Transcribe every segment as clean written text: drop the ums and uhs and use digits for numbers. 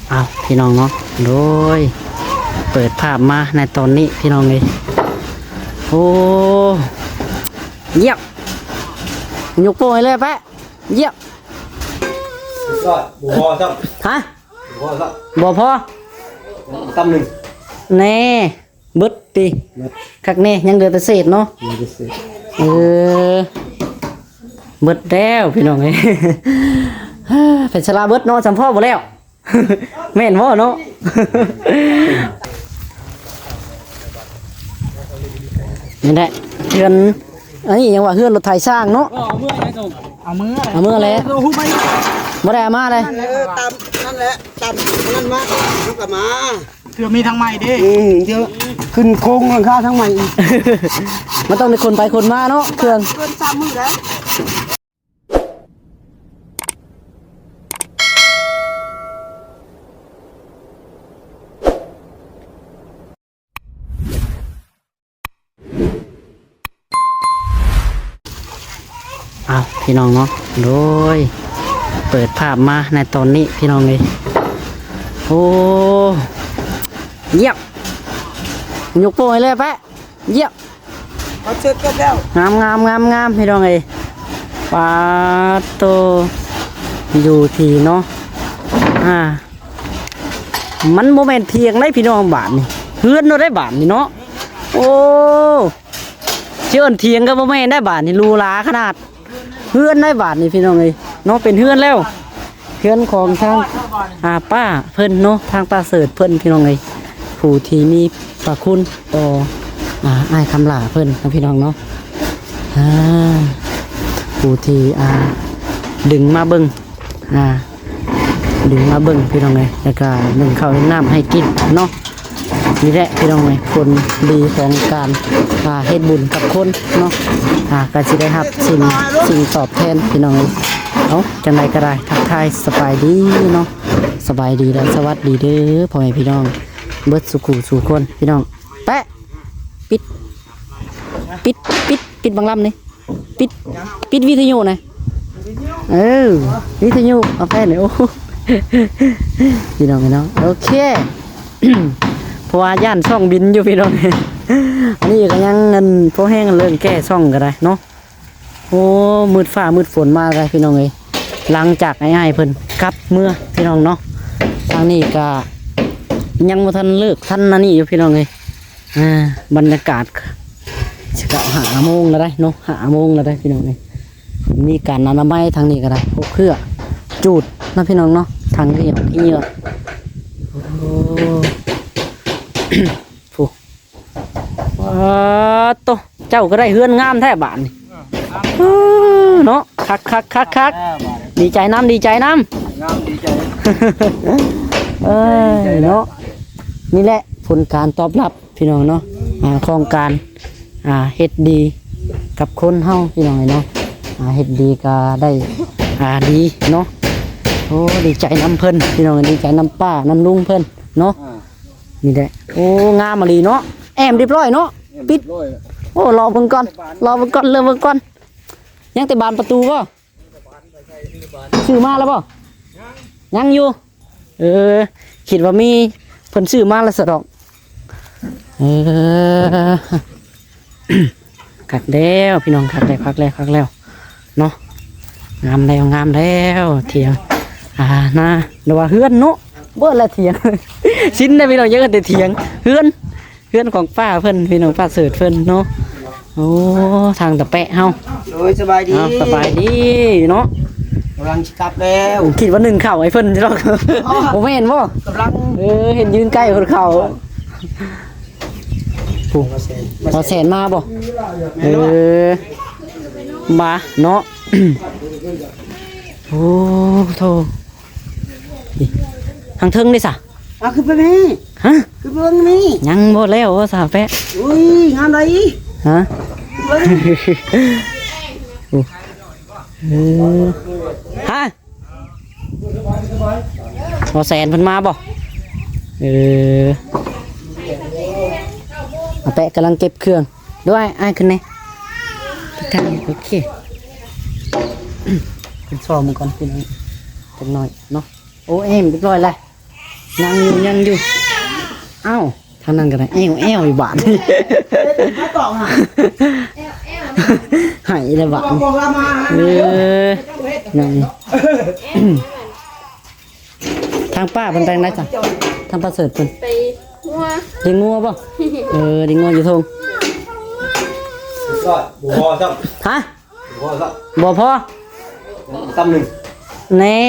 เอาพี่น้องเนาะโดยเปิดภาพมาในตอนนี้พี่น้องเลยโอ้เยี่ยมยกโป้ยเลยแปะเยี่ยมก็บัวซับฮะบัวซับบ่พอตำหนึ่งแน่บึดตีคักแน่ยังเดือดเศษเนาะเออบึดแล้วพี่น้องเลยเป็นสลาบึดเนาะจำพ่อบ่แล้วแม่นบ่เนาะนี่แหละเฮือนอันนี้ยังว่าเฮือนรถไถสร้างเนาะเอามือเลยบ่ได้เอามาเลยตามนั่นแหละตามนั่นมาลูกกลับมาเถื่อมีทางใหม่ดิเดี๋ยวขึ้นโค้งหลังคาทางใหม่อีกมันต้องมีคนไปคนมาเนาะเครื่องเกิน3 มื้อแล้วเอาพี่น้องเนาะโดยเปิดภาพมาในตอนนี้พี่น้องเลยโอ้เยี่ยมยกโป้ยเลยแปะเยี่ยมเอาเสร็จกันแล้วงามพี่น้องเลยปาโตอยู่ที่เนาะมันโมเมนต์เทียงได้พี่น้องบาทนี่เฮือนเราได้บาทนี่เนาะโอ้เชื่อเทียงก็โมเมนต์ได้บาทนี่รูหราขนาดเฮือนได้บาทนี่พี่น้องเลยเนาะเป็นเฮือนแล้วเฮือนของทางป้าเพิ่นเนาะทางป้าเสิร์ชเพิ่นพี่น้องเลยผู้ที่มีพระคุณต่ออ้ายคำลาเพิ่นนะพี่น้องเนาะผู้ที่ดึงมาเบิ่งดึงมาเบิ่งพี่น้องเลยแล้วก็นึ่งข้าวนึ่งน้ำให้กินเนาะนี่แหละพี่น้องเลยคนดีของการเฮ็ดบุญกับคนเนาะก็จะได้รับสิ่งตอบแทนพี่น้องเลยเอาจังไรก็ได้ทักทายสบายดีเนาะสบายดีและสวัสดีเด้อพ่อแม่พี่น้องเบิดสุขุสู่คนพี่น้องแปะปิดบังลำนี่ปิดวิทยุหน่อยวิทยุเอาแฟนหน่อยโอ้พี่น้องโอเคเพราะว่าย่านช่องบินอยู่พี่น้องอันนี้ก็ยังเงินพอแห้งเรื่องแก้ช่องก็ได้เนาะโอ้มืดฟ้ามืดฝนมาเลยพี่น้องเลยหลังจากไอ้เพิ่นกลับเมื่อพี่น้องเนาะทางนี้ก็ยังบ่ทันเลิกทันนั่นนี่อยู่พี่น้องเลยบรรยากาศก็5 โมงแล้วได้เนาะ5 โมงแล้วได้พี่น้องเลยมีการอนามัยทางนี้ก็ได้พวกเครื่องจูดนะพี่น้องเนาะทางที่เหยื่อโอ้ฟูว้าโตเจ้าก็ได้เฮือนงามแท้บ้านนี่เนาะคักดีใจน้ำงามดีใจเนาะนี่แหละผลการตอบรับพี่น้องเนาะโครงการเฮ็ดดีกับคนเฮาพี่น้องเนาะเฮ็ดดีก็ได้ดีเนาะโอ้ดีใจน้ำเพิ่นพี่น้องดีใจน้ำป้าน้ำลุงเพิ่นเนาะนี่แหละโอ้งามมาดีเนาะแอมเรียบร้อยเนาะปิดโอ้รอเบิ่งก่อนเริ่มเบิ่งก่อนยังแต่บานประตูบ่ซื้อมาแล้วบ่ยังอยู่คิดว่ามีเพิ่นซื้อมาแล้วสะดอกคักแล้วพี่น้องคักแล้วเนาะงามแล้วเถียงนะเดี๋ยวว่าเฮือนเนาะเบิ่ละเถียงชิ้นได้พี่น้องเยอะแต่เถียงเฮือนของป้าเพิ่นพี่น้องป้าเสิร์ชเพิ่นเนาะโอ้ทางตะแปะเฮาโดยสบายดีเนาะกำลังกลับแล้วคิดว่า1 เข่าไอ้เพิ่นจะหรอกผมไม่เห็นบ่กำลังเห็นยืนใกล้คนเข่าพอแสนมาบ่มาเนาะโอ้โธ่ทางเทิงดิสะคือไปแม่ฮะคือเบิ่งนี่ยังบ่แล้วว่าสาแปะอุ้ยงามไรฮะฮะพอแสนเพิ่นมาบ่แปะกำลังเก็บเครื่องด้วยไอ้ขึ้นนี่กันโอเคขึ้นซ้อมก่อนขึ้นจังหน่อยเนาะโอ้เอ็มเรียบร้อยเลย ยังอยู่เอ้าทางนั้นก็ได้แอวอีบาท มาต่อหา หายเลยบาท บอกว่ามา ยังทางป้าเป็นไปไหนจ้ะทางป้าเสิร์ฟเป็น ไปหัว ดิงงัวป่ะดิงงัวอยู่ทง รอดบ่พอซ้ ฮะ ำบ่พอซ้ บ่พอ ำตำหนึ่ง แน่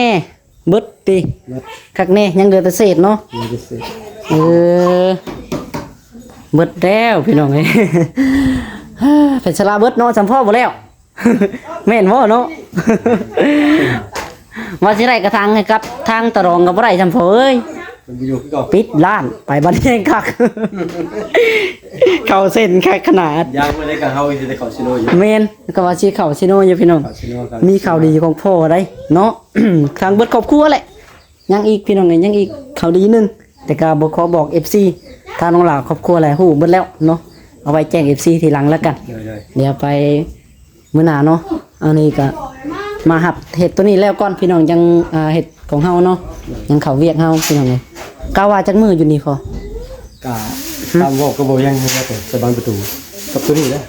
เบิดปีคักแน่ยังเหลือแต่เศษเนาะ มีจะเสร็จ เบิดแล้วพี่น้องเอ้ย เป็นสลาเบิดเนาะจำพ่อบ่แล้ว แม่นบ่เนาะ ว่าสิได้กระทางให้กับทางตะรองกับบ่ได้จำพ่อเอ้ย มันไปอยู่ที่เก่า ปิดร้านไปบ้านแห้งคัก เข้าเส้นแค่ขนาด ยางไม่ได้กับเฮาจะได้เข้าซิโนอยู่ แม่นก็ว่าสิเข้าซิโนอยู่พี่น้อง เข้าซิโนกัน มีข่าวดีของพ่อได้เนาะ ทางเบิดครอบครัวแหละยังอีกพี่น้องเอ้ยยังอีกข่าวดีหนึงแต่ก็บ่ขอบอก FC ทางน้องหลาครอบครัวแหละฮู้เบิดแล้วเนาะเอาไว้แจ้ง FC ทีหลังแล้วกัน เลย เดี๋ยวไปมื้อหน้าเนาะอันนี้ก็มาหับเห็ดตัวนี้แล้วก่อนพี่น้องยังเห็ดของเฮาเนาะยังเข้าเวียกเฮาพี่น้องเอ้ยกะว่าจักมืออยู่นี่พอก าตามบอกก็บอกยังให้แต่สะบันประตูกับตัวนี้นะ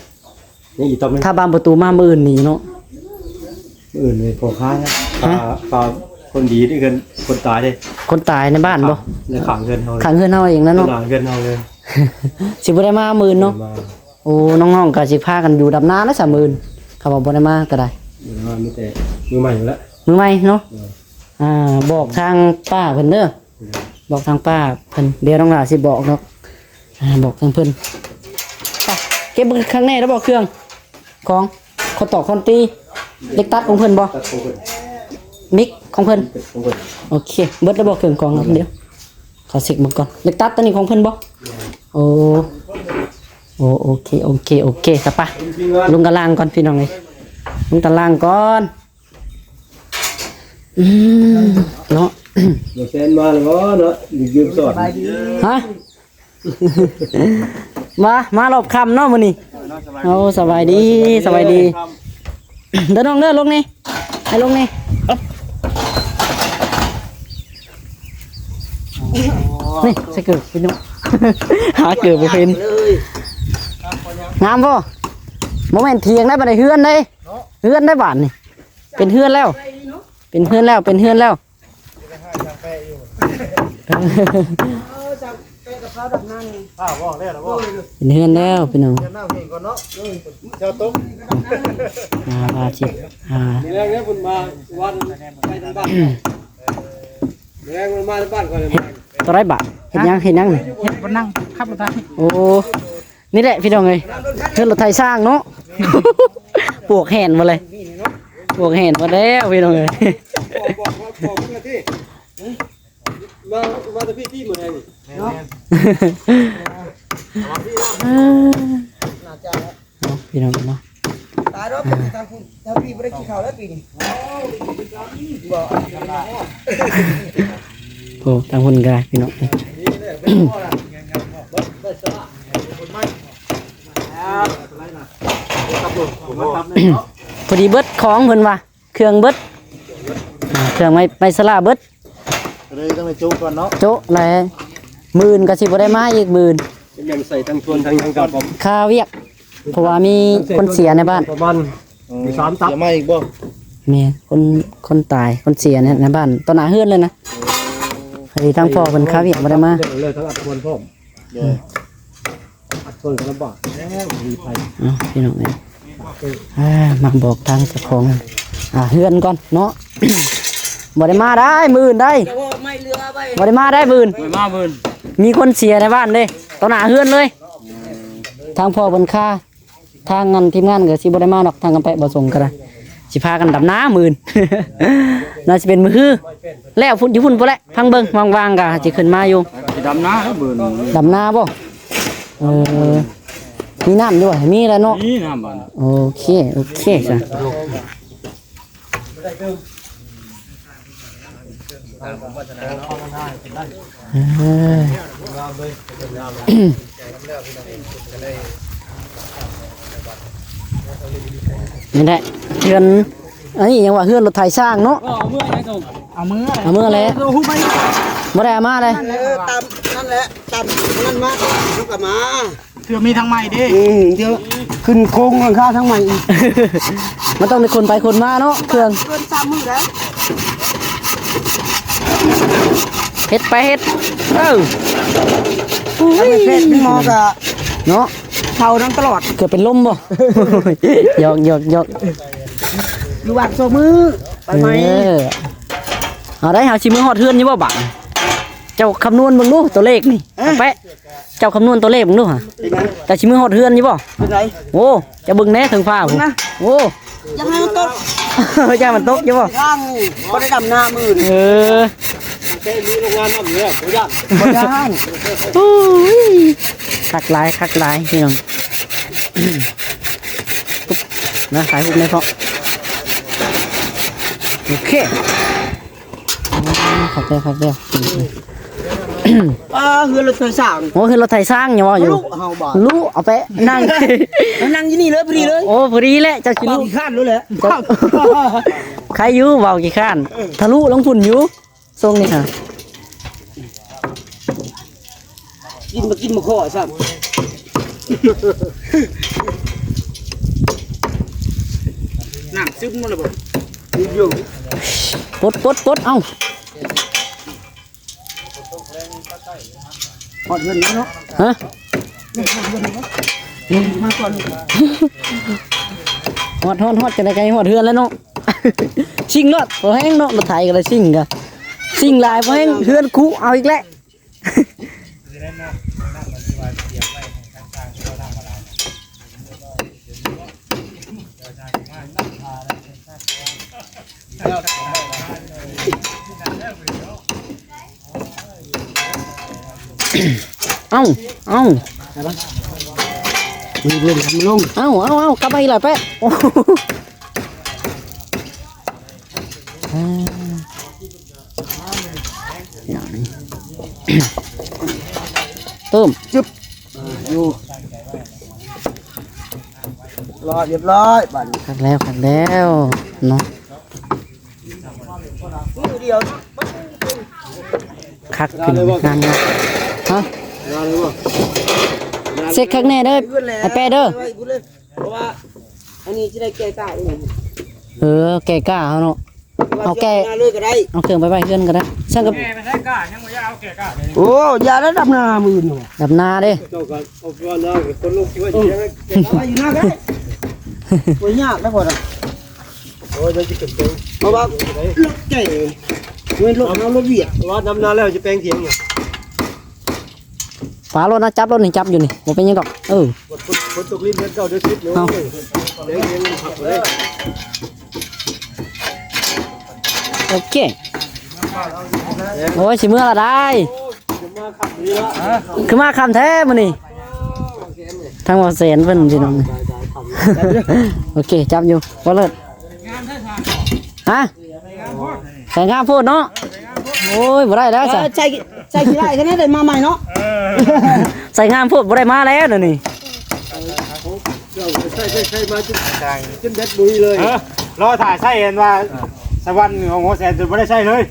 นี่อีกตำนึง ถ้าบานประตูมามื้ออื่นนี่เนาะ อื่นเลยพอค้านะปลาคนดีที่เกินคนตายเลย คนตายในบ้านบ่ ในขังเงินเฮา ขังเฮือนเฮาเองแล้ว เนาะ เนาะ เงินเฮาเลย สิบ่ได้มามื้อเนาะ มา โอ้น้องๆก็สิพากันอยู่ดำนาแล้วซะมื้อเขาบอกบ่ได้มาก็ได้ มามีแต่มือใหม่อยู่แล้ว มื้อใหม่เนาะบอกทางป้าเพิ่นเด้อบอกทางป้าเพิ่นเดี๋ยวน้องหลาสิบอกเนาะบอกทางเพิ่นไปเก็บข้างในแล้วบอกเครื่องของคนตอกคนตีเล็กตัดของเพิ่นบ่ ตัดโคกัน มิกของเพิ่น เป็ดโคกัน โอเคเบิดแล้วบอกเครื่องของเดี๋ยวขอเช็คมันก่อนเล็กตัดตัวนี้ของเพิ่นบ่โอ้โอเคสะปะลุงกะลางก่อนพี่น้องเอ้ยลุงกะลางก่อนเนาะ เดี๋ยวเซ็นมาแล้วเนาะยืมสอด ฮะ มารอบค่ำเนาะมื้อนี้โอ้สบายดีเด้อน้องเด้อลงนี่ให้ลงนี่อ๊อบนี่ใส่เกือบพี่น้อง หาเกือบบ่เป็น เลย งามบ่บ่แม่นเถียงได้บ่ได้เฮือนได้เฮือนได้บ้านนี่เป็นเฮือนแล้ว เป็นเฮือนแล้วจับไปกับเขาดับนั่น บอกแล้วนะบอก เป็นเฮือนแล้วพี่น้อง จะนั่งเพลงก่อนเนาะเจ้าตุ๊ก ว่าสิ นี่แรกเนี่ยคุณมาวันไปทางบ้านนี่แรกมันมาทางบ้านก่อนเลย ตัวไรบาทเห็นยังนี่ เห็ดบนนั่งขับรถไฟ โอ้นี่แหละพี่น้องเอ้ยเฮือนรถไทยสร้างเนาะ ปวกแห่นมาเลยปวกแห่นมาแล้วพี่น้องเอ้ย บอกมาที่มาแต่พี่เหมือนไงนี่ เนาะ น่าจะแล้ว เอาพี่น้องเนาะ ตายแล้วทางคุณทางพี่ไม่ได้กินข้าวแล้วปีนี้บอก โอ้ทางคนกายพี่น้องเอ้ยพอดีเบิดของเพิ่นว่าเครื่องเบิดเครื่องไม่สลาเบิด เลยต้องไปจุกก่อนเนาะ โจ๊ะอะไรหมื่นก็สิบ่ได้มาอีกหมื่น ยังใส่ทั้งทวนทั้งกับผม ค่าเวียกเพราะว่ามีคนเสียในบ้าน ประมาณมี3ตับ จะมาอีกบ่ เมียคนตายคนเสียในบ้านต้นหนาเฮือนเลยนะพอดีทั้งพ่อเป็นค่าเวียกบ่ได้มา เลยทั้งอัดทวนพร้อมอัดทวนกันลำบากมีไฟ เอาพี่น้องเอ้ยมาบอกทางเจ้าของเฮือนก่อนเนาะ บ่ได้มาได้หมื่นได้ แต่ว่าไม่เรือไป บ่ได้มาได้หมื่น ไม่มาเบิ่น มีคนเสียในบ้านเด้ต้นหนาเฮือนเลย ทางพ่อเป็นค่าทางงานทีมงานก็สิบ่ได้มาดอกทางกันไปบ่ส่งก็ได้สิพากันดำน้าหมื่น น่าสิเป็นมือฮือแล้วพุ่นอยู่พุ่นบ่แหละพังเบิ่งวางๆก็สิขึ้นมาอยู่ ไปดำน้าเบิ่น ดำนาบ่มีน้ำด้วยมีแล้วเนาะ นี่น้ำบ้าน โอเคจ้ะนี่แหละเฮือนอันนี้ยังว่าเฮือนรถไถสร้างเนาะ เอามือไงส่งเอามือ เอามืออะไร เอาหูไป บ่ได้เอามาเลย ตามนั่นแหละตามนั่นมาลูกกลับมา เพื่อมีทางใหม่ดิ เดี๋ยวขึ้นโค้งหลังคาทั้งใหม่อีก มันต้องมีคนไปคนมาเนาะเครื่อง เกิน3มื้อแล้ว เฮ็ดไปเฮ็ดถ้าไม่เพชรพี่หมอกะ เนาะ เท่านั้นตลอด เกือบเป็นลมบ่ หยอกอยู่วัดโซมือไปไหม เอาได้หาชิมือฮอดเฮือนอยู่บ่บังเจ้าคำนวณเบิ่งดูตัวเลขนี่แปะเจ้าคำนวณตัวเลขเบิ่งดูฮะแต่ชิมือฮอดเฮือนอยู่บ่ เป็นไร โอ้จะเบิ่งแน่ถึงฟ้าพุ่นโอ้ ยังไงมันตก ย่ามันตกอยู่บ่ ย่างก็ได้ดำหน้ามือ เออ เต้มีโรงงานน้ำเนี่ยบ่ยาก บ่ย่าง อุ้ยคักหลายพี่น้องปุ๊บนะสายหุบในเพาะโอเคขับเร็ว เฮือนรถไฟสาว โอ้คือรถไถสร้างอย่าว่าอยู่ ลูกเฮาบ่ รู้เอาไปนั่ง นั่งอยู่นี่เลยพอดีเลย โอ้พอดีแหละเจ้าชิ ลู ลู กข้านรู้แหละ ใครอยู่เบากี่ข้านทะลุลงฝุ่นอยู่ทรงนี่ค่ะ กินมาข้อซ้ำน้ำซึมมันเลยบ่อยู่ ปดเอ้า หอดเงินเนาะ ฮะ มาก่อน ฮอดจะได้ไกลฮอดเฮือนแล้วเนาะ ชิงรถพอแห้งเนาะรถไถก็เลยชิงกะชิงลายพอแห้งเฮือนคุเอาอีกแล้ว เอ้า เงินทำลง เอ้ากลับไปอีกแล้วแป๊ะโอ้โหอย่างนี้ เติม อยู่รอเรียบร้อยบัด ขัดแล้วเนาะ มือเดียว คักขึ้นงานเนาะฮะ งานเลยบ่ เช็คข้างในเด้อไอ้แปะเด้อ เพราะว่าอันนี้จะได้แก้ตาเอง เออแกกล้าเอาเนาะ เอาแก้ งานเลยก็ได้ เอาเครื่องไปเพื่อนก็ได้ช่างกับ โอ้ยาแล้วดำนามือหนู ดับนาเด้ เจ้าก็เอาก่อนนะคนลูกคิดว่าสิยังไง เอาอยู่นะก็ได้โอ้ยยากแล้วพอละ โอ้ยจะเก็บเอง เพราะว่าลูกเก๋เงินรถเอารถเวียด ว่าน้ำนาแล้วจะแปลงเถียงเนี่ย ฝารถนะจับรถนี่จับอยู่นี่บ่เป็นหยังดอกเออ คนตกลิ้นเงินเก่าเดือดคิดเลยเลี้ยงผักเลย โอเคโอ้ยสิเมื่อละได้ จะมาขับนี่ละ คือมาคำแท้มื้อนี้ทางบ่แสนเพิ่นพี่น้อง โอเคจับอยู่บ่เลิศฮะใส่งามโพดเนาะโอ้ยบ่ได้แล้วจ้ะ ใช่กี่ไร่แค่นี้ได้มาใหม่เนาะ ใส่งามโพดบ่ได้มาแล้วเดี๋ยวนี้ ใช่มาจนเด็ดบุยเลย รอถ่ายใส่เห็นว่าสวรรค์ของหัวแสนจะไม่ได้ใช่เลย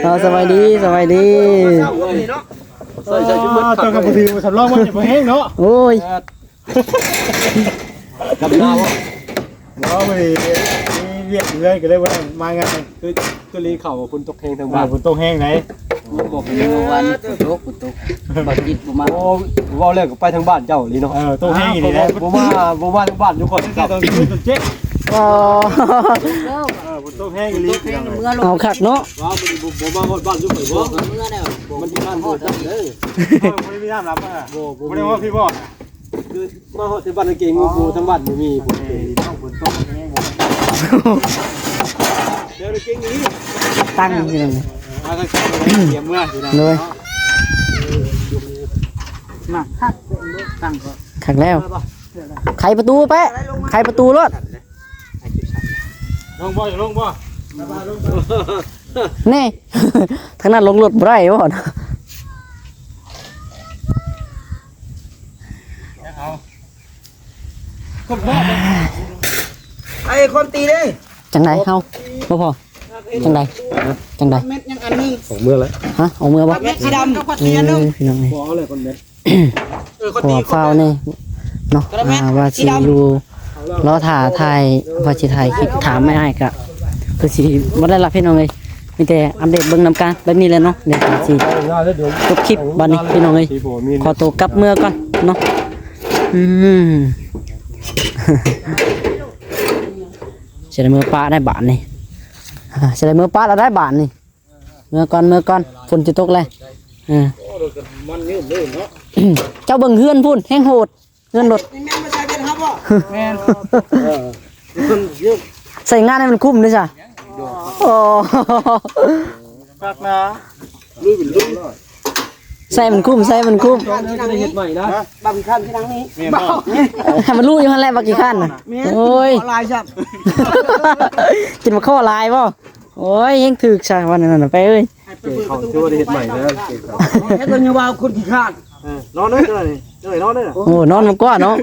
เอาสบายดี ใส่ชุดมัน ต้องกับถือมาสำรองมันจะมาแห้งเนาะ โอ้ย ดำนาวะ เพราะมันเรียกเลยก็เลยว่ามางาน คือลีเข่าคุณตกแหงทาง บ้า บ้าน น ฝนตกแห้งไหน บอกเลยวันตกบัดจิตประมาณ โอ้ว่าเลิกไปทางบ้านเจ้าลีเนาะ ตกแห้งนี่แหละ บ่มาทางบ้านทุกคน แค่ตอนนี้ตอนเจ๊ อ๋อ ฝนตกแห้งอีหลี เอาคักเนาะ ว่ามันบ่มาฮอดบ้านทุกคนบ่มันที่บ้านฮอดเด้อ ไม่มีน้ำรับอ่ะไม่ได้ว่าพี่บอก คือมาฮอดที่บ้านเก่งกูทางบ้านบ่มีผม ฝนตกแห้ง เดี๋ยวเก่งนี้ ตั้งอยู่นั่น มาทางเสียเมื่อสินะ เลย มาคักตั้งก็ คักแล้วไขประตูแปะไขประตูรถ ลงบ่อย่าลงบ่ นี่ ทางนั้นลงรถบ่ได้บ่ ไอ้คนตีเด้ จังไหนเฮาบ่พอ จังใดจังใด เม็ดยังอันนึง ของเมื่อแล้ว ฮะเอามือบ่ เม็ดสีดำกับขวดสีอันนึง พี่น้องนี่ พอเลยคนเม็ด คน หั ดี วเฝ้านี่เนาะว่าสิอยู่รอถ่าถ่ายว่าสิถ่ายคลิปถามไม่ได้ก็คือสิบ่ได้รับพี่น้องเลยมีแต่อัปเดตเบิ่งนำกันแบบนี้แหละเนาะเดี๋ยวสิจบคลิปบัดนี้พี่น้องเลยขอตัวกลับเมื่อก่อนเนาะเสร็จมือป้าได้บาทนี่เสร็จมือป้าเราได้บาทนี่เมื่อก่อนฝนจะตกเลยเจ้าเบิ่งเฮือนพุ่นแห้งโหดเฮือนรถ แม่มาใช้เป็นครับบ่แม่ ใส่งานให้มันคุ้มด้วยจ้ะโอ้ กักนะ ลุยเป็นลุย ใส่มันคุ้ม เฮ็ดใหม่นะ บังคับที่ทางนี้ แม่นบ่ ให้มันรู้อยู่หั่นแหละบักกี่ขั้นน่ะโอ้ย ลายจับ กินมาข้อลายบ่โอ้ยยังถึกซะวันนั้นน่ะไปเอ้ย เขาชื่อว่าได้เฮ็ดใหม่แล้ว ให้คนยาวาวคนขี้ขาด นอนเลยเด้อนี่เด้อนอนเลยน่ะ โอ้นอนมันก็เนาะ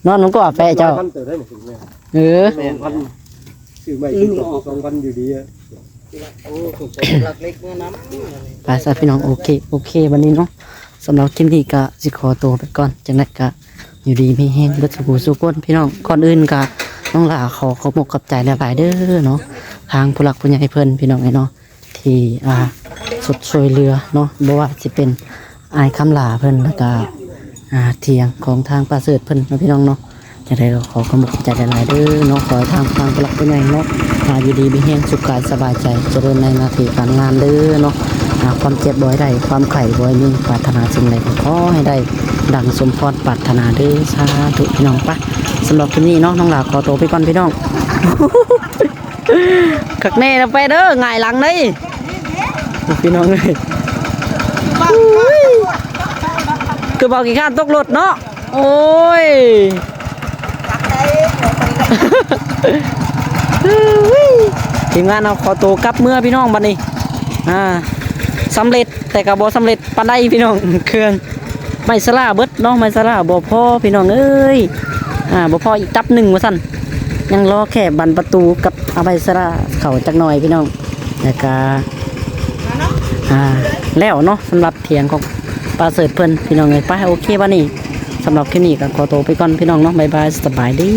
นอนมันก็แปะเจ้า พันเติมได้หมดถึงแม่ เออ 2,000ซื้อใหม่2,000อยู่ดีอ่ะ โอ้ถูกหลักเล็กเมื่อน้ำ ไปซะพี่น้องโอเควันนี้เนาะสำหรับคลิปนี้ก็สิขอตัวไปก่อนจังได๋ก็อยู่ดีมีแฮงเบิดสุขสุขคนพี่น้องก่อนอื่นก็น้องหลาขอขอบคุณขอบใจหลายๆเด้อเนาะทางผู้หลักผู้ใหญ่เพิ่นพี่น้องไอ้เนาะที่สุดช่วยเหลือเนาะบ่ว่าสิเป็นอายคำหลาเพิ่นแล้วก็เถียงของทางป้าเสิร์ชเพิ่นเนาะพี่น้องเนาะจังได๋ก็ขอขอบคุณขอบใจหลายๆเด้อเนาะขอให้ทางผู้หลักผู้ใหญ่เนาะอยู่ดีมีแฮงสุขกายสบายใจเจริญในหน้าที่การงานเด้อเนาะความเจ็บบ่ให้ได้ความไข้บ่ให้มีปรารถนาสิ่งใดก็ขอให้ได้ดังสมพรปรารถนาเด้อสาธุพี่น้องปะสำหรับคลิปนี้เนาะน้องหลาขอตัวไปก่อนพี่น้อง คักแน่นะไปเด้อง่ายหลังนี่พี่น้องเอ้ยคือบอกกี่ข้านตกรถเนาะโอ้ย ทีมงานเอาขอตัวกลับเมื่อพี่น้องบัดนี้สำเร็จแต่ก็บ่สำเร็จปานใดพี่น้องเครื่องไม่สลาเบิดเนาะไม่สลาบ่พอพี่น้องเอ้ยบ่พออีกตับหนึ่งว่าซั่นยังรอแค่บันประตูกับอาไบสลาเข้าจักหน่อยพี่น้องแล้วก็แล้วเนาะสำหรับเถียงของปลาเสิร์ชเพิ่นพี่น้องเอ้ยไปโอเคบัดนี้สำหรับคลิปนี้ก็ขอตัวไปก่อนพี่น้องเนาะบ๊ายบายสบายดี